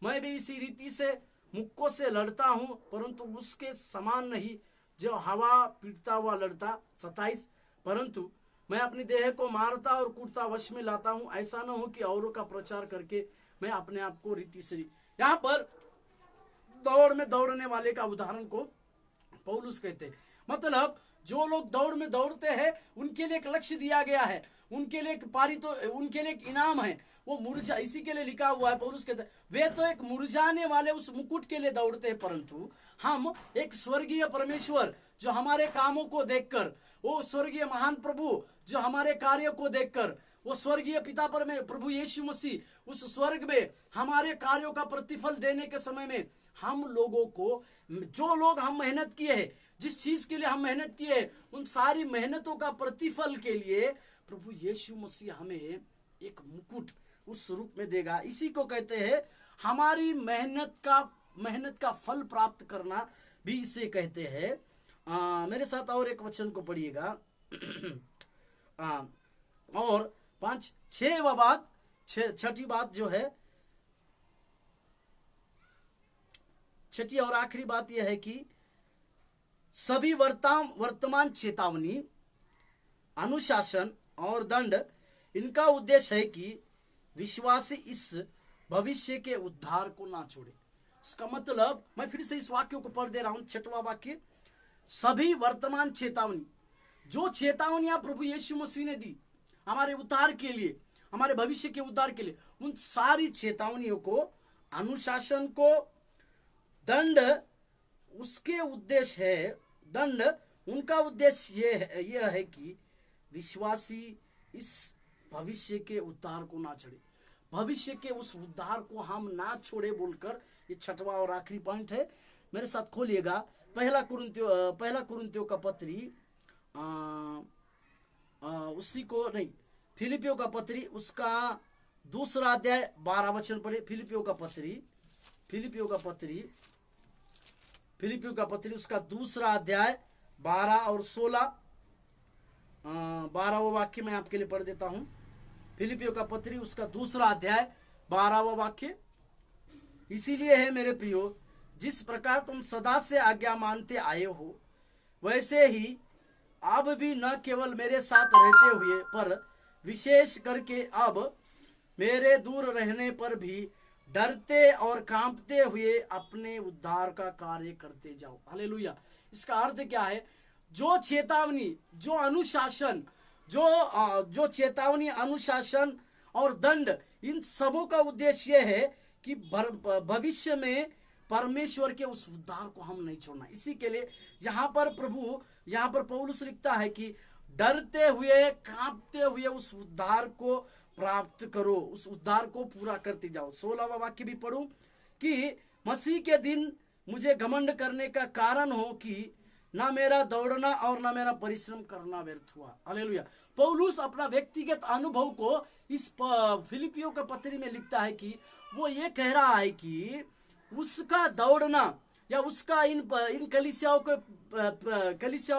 मैं भी इसी रीति से मुक्कों से लड़ता हूं, परंतु उसके समान नहीं जो हवा पीटता हुआ लड़ता। 27, परंतु मैं अपनी देह को मारता और कूटता वश में लाता हूं, ऐसा न हो कि औरों का प्रचार करके मैं अपने आप को रीति से। यहां पर दौड़ में दौड़ने वाले का उदाहरण को पौलुस कहते हैं। मतलब जो लोग दौड़ में दौड़ते हैं उनके लिए एक लक्ष्य दिया गया है, उनके लिए एक पारितो, उनके लिए एक इनाम है। वो मुरझा, इसी के लिए लिखा हुआ है, पौलुस कहते हैं वे तो एक मुरझाने वाले उस मुकुट के लिए दौड़ते हैं, परंतु हम एक स्वर्गीय परमेश्वर जो हमारे कामों को देखकर, वो स्वर्गीय महान प्रभु जो हमारे कार्यों को देखकर, वो स्वर्गीय पिता प्रभु यीशु मसीह उस स्वर्ग में हमारे कार्यों का प्रतिफल देने के समय में हम लोगों को, जो लोग हम मेहनत किए हैं, जिस चीज के लिए हम मेहनत किए, उन सारी मेहनतों का प्रतिफल के लिए प्रभु यीशु मसीह हमें एक मुकुट उस रूप में देगा। इसी को कहते हैं हमारी मेहनत का फल प्राप्त करना भी इसे कहते हैं। मेरे साथ और एक वचन को पढ़िएगा। और 6वां बात, छठी बात जो है, छठी और आखिरी बात यह है कि सभी वर्तमान चेतावनी, अनुशासन और दंड, इनका उद्देश्य है कि विश्वासी इस भविष्य के उद्धार को ना छोड़े। इसका मतलब, मैं फिर से इस वाक्य को पढ़ दे रहा हूं, 6वां वाक्य, सभी वर्तमान चेतावनी, जो चेतावनियां प्रभु यीशु मसीह ने दी हमारे उद्धार के लिए, हमारे भविष्य के उद्धार के लिए, उन सारी चेतावनियों को, अनुशासन को, दंड उसके उद्देश्य है, दंड उनका उद्देश्य यह है कि विश्वासी इस भविष्य के उद्धार को ना छोड़े, भविष्य के उस उद्धार को हम ना छोड़े बोलकर ये 6वां और आखिरी पॉइंट है। मेरे साथ खोलिएगा पहला कुरिन्थियों का पत्री, उसी को नहीं, फिलिपियों का पत्री उसका 2 अध्याय 12 वचन पढ़े। फिलिपियों का पत्री उसका 2 अध्याय 12 और 16, 12वां वाक्य मैं आपके लिए पढ़ देता हूं। फिलिपियों का पत्री उसका 2 अध्याय 12वां वाक्य, इसीलिए है मेरे प्रियो, जिस प्रकार तुम सदा से आज्ञा मानते आए हो, वैसे ही अब भी न केवल मेरे साथ रहते हुए, पर विशेष करके अब मेरे दूर रहने पर भी डरते और कांपते हुए अपने उद्धार का कार्य करते जाओ। हालेलुया। इसका अर्थ क्या है? जो चेतावनी, जो अनुशासन, जो चेतावनी, अनुशासन और दंड, इन सबों का उद्देश्य है कि भविष्य में परमेश्वर के उस उद्धार को हम नहीं छोड़ना। इसी के लिए यहाँ पर पौलुस लिखता है कि डरते हुए, कांपते हुए उस उद्धार को प्राप्त करो, उस उद्धार को पूरा करते जाओ। 16वां वाक्य भी पढ़ूं कि मसीह के दिन मुझे घमंड करने का कारण हो कि ना मेरा दौड़ना और ना मेरा परिश्रम करना व्यर्थ हुआ। हालेलुया। पौलुस अपना व्यक्तिगत अनुभव को इस फिलिपियों के पत्री में लिखता है कि वो ये कह रहा है कि उसका दौड़ना या उसका इन कलीसियाओं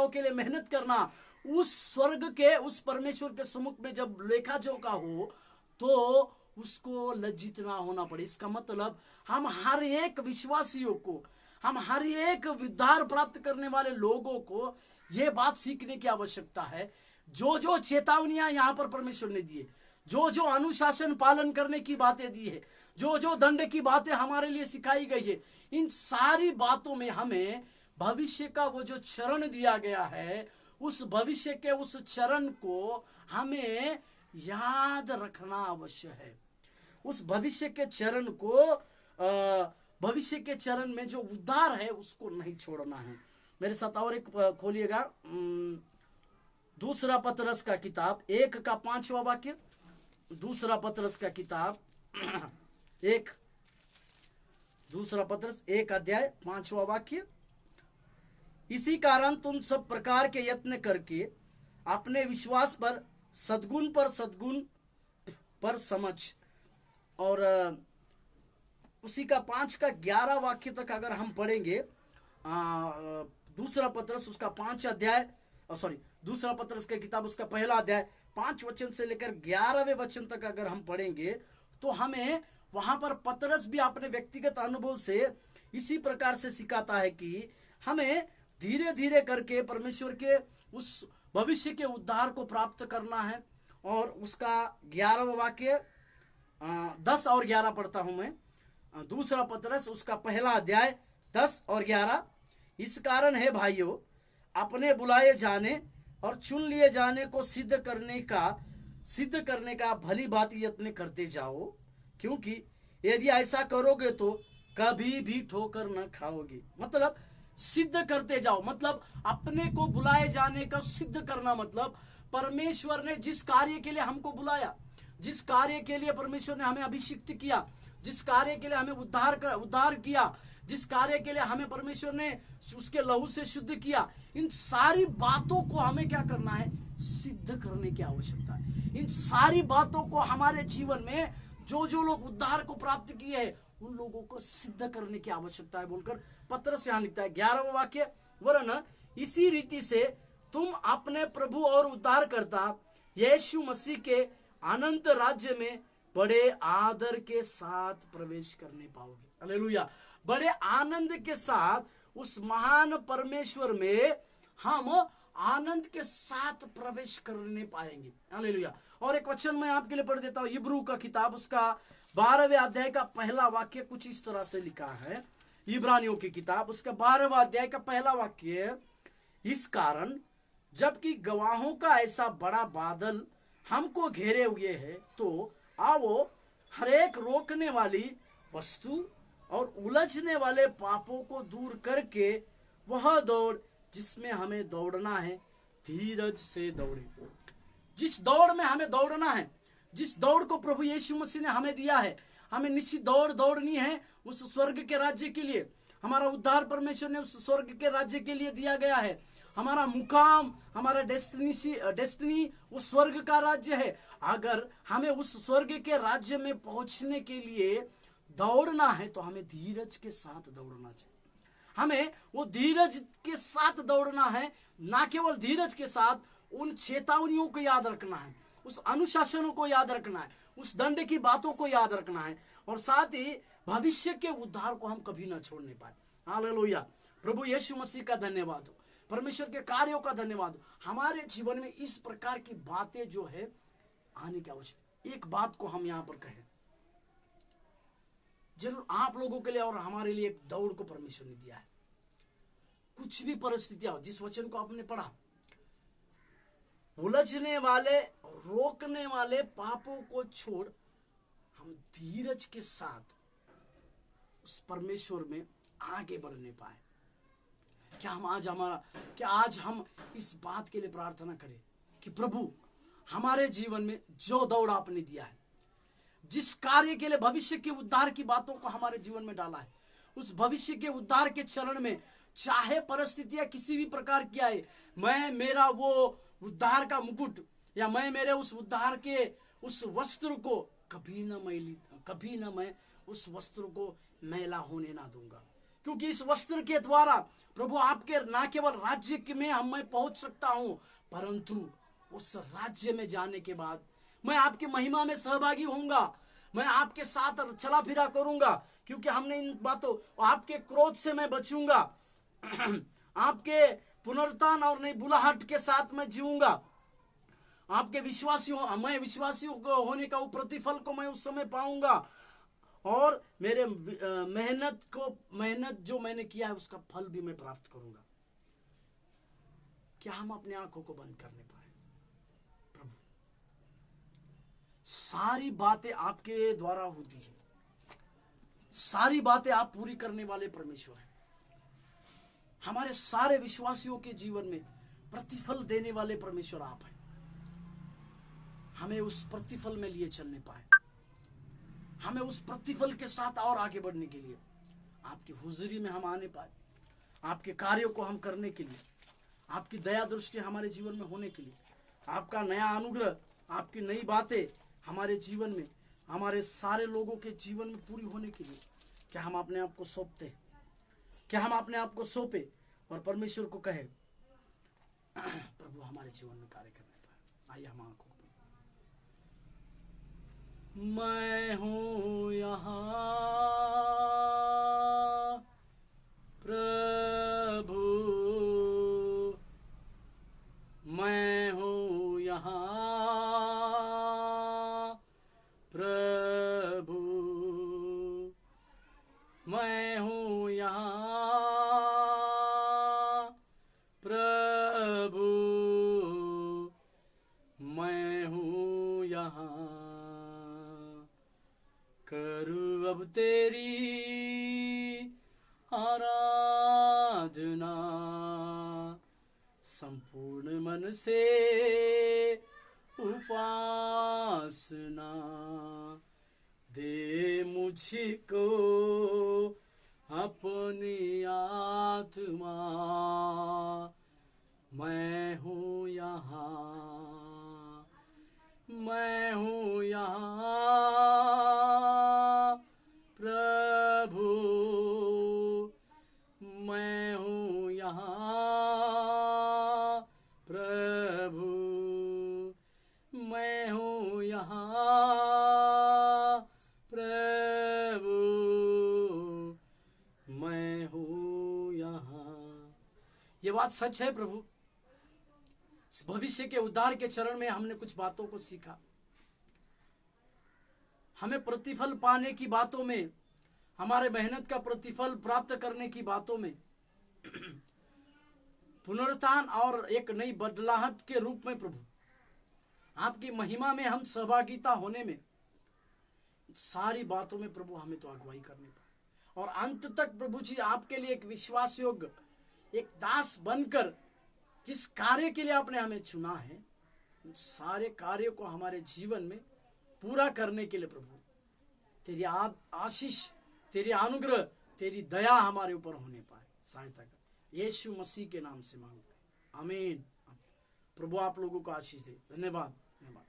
के लिए मेहनत करना उस स्वर्ग के उस परमेश्वर के सम्मुख में जब लेखा जोखा हो तो उसको लज्जित ना होना पड़े। इसका मतलब हम हर एक विश्वासियों को, हम हर एक उद्धार प्राप्त करने वाले लोगों को यह बात सीखने की आवश्यकता है। जो जो चेतावनियां यहां पर परमेश्वर ने दी है, जो जो अनुशासन पालन करने की बातें दी है, जो जो दंड की बातें हमारे लिए सिखाई गई है, इन सारी बातों में हमें भविष्य का वो जो चरण दिया गया है, उस भविष्य के उस चरण को हमें याद रखना आवश्यक है। उस भविष्य के चरण को भविष्य के चरण में जो उद्धार है उसको नहीं छोड़ना है। मेरे साथ और एक खोलिएगा, दूसरा पतरस का किताब 1 का 5वां वाक्य। दूसरा पतरस का किताब 1 अध्याय 5वां वाक्य। इसी कारण तुम सब प्रकार के यत्न करके अपने विश्वास पर सद्गुण पर समझ, और उसी का 5 का 11 वाक्य तक अगर हम पढ़ेंगे, दूसरा पतरस उसका 5 अध्याय दूसरा पतरस की किताब उसका पहला अध्याय 5 वचन से लेकर 11वें वचन तक अगर हम पढ़ेंगे तो हमें वहां पर पतरस भी अपने व्यक्तिगत अनुभव से इसी प्रकार से सिखाता है कि हमें धीरे धीरे करके परमेश्वर के उस भविष्य के उद्धार को प्राप्त करना है। और उसका 11वां वाक्य 10 और 11 पढ़ता हूं मैं। दूसरा पतरस उसका पहला अध्याय 10 और 11। इस कारण है भाइयों, अपने बुलाए जाने और चुन लिए जाने को सिद्ध करने का भली बात यत्न करते जाओ, क्योंकि यदि ऐसा करोगे तो कभी भी ठोकर न खाओगे। मतलब सिद्ध करते जाओ, मतलब अपने को बुलाए जाने का सिद्ध करना, मतलब परमेश्वर ने जिस कार्य के लिए हमको बुलाया, जिस कार्य के लिए परमेश्वर ने हमें अभिषिक्त किया, जिस कार्य के लिए हमें उद्धार किया, जिस कार्य के लिए हमें परमेश्वर ने उसके लहू से शुद्ध किया, इन सारी बातों को हमें क्या करना है, सिद्ध करने की आवश्यकता है। इन सारी बातों को हमारे जीवन में जो जो लोग उद्धार को प्राप्त किए हैं उन लोगों को सिद्ध करने की आवश्यकता है बोलकर पतरस यहां लिखता है 11वां वाक्य। वरन इसी रीति से तुम अपने प्रभु और उद्धारकर्ता यीशु मसीह के अनंत राज्य में बड़े आदर के साथ प्रवेश करने पाओगे। हालेलुया। बड़े आनंद के साथ उस महान परमेश्वर में हम आनंद के साथ प्रवेश करने पाएंगे। हालेलुया। और एक वचन मैं आपके लिए पढ़ देता हूं, इब्रू का किताब उसका 12वें अध्याय का पहला वाक्य कुछ इस तरह से लिखा है। इब्रानियों की किताब उसका 12वां अध्याय का पहला वाक्य, इस कारण जबकि गवाहों का ऐसा बड़ा बादल हमको घेरे हुए है, तो आओ हरेक रोकने वाली वस्तु और उलझने वाले पापों को दूर करके वह दौड़ जिसमें हमें दौड़ना है धीरज से दौड़े। जिस दौड़ में हमें दौड़ना है, जिस दौड़ को प्रभु यीशु मसीह ने हमें दिया है, हमें निश्चित दौड़नी है उस स्वर्ग के राज्य के लिए। हमारा उद्धार परमेश्वर ने उस स्वर्ग के राज्य के लिए दिया गया है। हमारा मुकाम, हमारा डेस्टिनी उस स्वर्ग का राज्य है। अगर हमें उस स्वर्ग के राज्य में पहुंचने के लिए दौड़ना है तो हमें धीरज के साथ दौड़ना चाहिए। हमें वो धीरज के साथ दौड़ना है, ना केवल धीरज के साथ उन चेतावनियों को याद रखना है, उस अनुशासनों को याद रखना है, उस दंड की बातों को याद रखना है, और साथ ही भविष्य के उद्धार को हम कभी ना छोड़ने पाए। हालेलुया। प्रभु यीशु मसीह का धन्यवाद हो, परमेश्वर के कार्यों का धन्यवाद हो। हमारे जीवन में इस प्रकार की बातें जो है आने की आवश्यकता। एक बात को हम यहां पर कहें, जरूर आप लोगों के लिए और हमारे लिए एक दौड़ को परमेश्वर ने दिया है। कुछ भी परिस्थितियां हो, जिस वचन को आपने पढ़ा, उलझने वाले रोकने वाले पापों को छोड़ हम धीरज के साथ उस परमेश्वर में आगे बढ़ने पाए। क्या आज हम इस बात के लिए प्रार्थना करें कि प्रभु हमारे जीवन में जो दौड़ आपने दिया है, जिस कार्य के लिए भविष्य के उद्धार की बातों को हमारे जीवन में डाला है, उस भविष्य के उद्धार के चरण में, चाहे परिस्थितियां किसी भी प्रकार की आए, मैं मेरा वो उद्धार का मुकुट या मैं मेरे उस उद्धार के उस वस्त्र को कभी न मैं उस वस्त्र को मैला होने ना दूंगा। क्योंकि इस वस्त्र के द्वारा प्रभु आपके न केवल राज्य में मैं पहुंच सकता हूं, परंतु उस राज्य में जाने के बाद मैं आपकी महिमा में सहभागी होऊंगा, मैं आपके साथ चला फिरा करूंगा, क्योंकि हमने इन बातों, आपके क्रोध से मैं बचूंगा, आपके पुनरुत्थान और नई बुलाहट के साथ मैं जीऊंगा, आपके विश्वासियों को होने का वो प्रतिफल को मैं उस समय पाऊंगा, और मेरे मेहनत जो मैंने किया है उसका फल भी मैं प्राप्त करूंगा। क्या हम अपने आंखों को बंद करने पाए? प्रभु, सारी बातें आपके द्वारा होती है, सारी बातें आप पूरी करने वाले परमेश्वर हैं। हमारे सारे विश्वासियों के जीवन में प्रतिफल देने वाले परमेश्वर आप हैं। हमें उस प्रतिफल में लिए चलने पाए, हमें उस प्रतिफल के साथ और आगे बढ़ने के लिए आपकी हुजूरी में हम आने पाए, आपके कार्यों को हम करने के लिए, आपकी दया दृष्टि हमारे जीवन में होने के लिए, आपका नया अनुग्रह, आपकी नई बातें हमारे जीवन में, हमारे सारे लोगों के जीवन में पूरी होने के लिए, क्या हम अपने आप को सौंपते? क्या हम अपने आप को सौंपे और परमेश्वर को कहे, प्रभु हमारे जीवन में कार्य करने पाए? आइए हम आंखों को, मैं हूँ यहाँ प्रभु, मैं हूँ यहाँ प्रभु, मैं हूँ यहाँ प्रभु, मैं हूँ यहाँ, करूँ अब तेरी आराधना संपूर्ण मन से उपासना, दे मुझको अपनी आत्मा, मैं हूँ यहाँ, मैं हूँ यहाँ प्रभु, मैं हूँ यहाँ प्रभु, मैं हूँ यहाँ प्रभु, मैं हूँ यहाँ। ये बात सच है प्रभु। भविष्य के उद्धार के चरण में हमने कुछ बातों को सीखा। हमें प्रतिफल पाने की बातों में, हमारे मेहनत का प्रतिफल प्राप्त करने की बातों में, पुनरुत्थान और एक नई बदलाहट के रूप में प्रभु आपकी महिमा में हम सहभागिता होने में, सारी बातों में प्रभु हमें तो अगुवाई करने पाए, और अंत तक प्रभु जी आपके लिए एक विश्वास योग्य एक दास बनकर जिस कार्य के लिए आपने हमें चुना है, उन सारे कार्यों को हमारे जीवन में पूरा करने के लिए प्रभु तेरी आशीष, तेरी अनुग्रह, तेरी दया हमारे ऊपर होने पाए, सहायता कर। यीशु मसीह के नाम से मांगते हैं, आमीन। प्रभु आप लोगों को आशीष दे। धन्यवाद, धन्यवाद।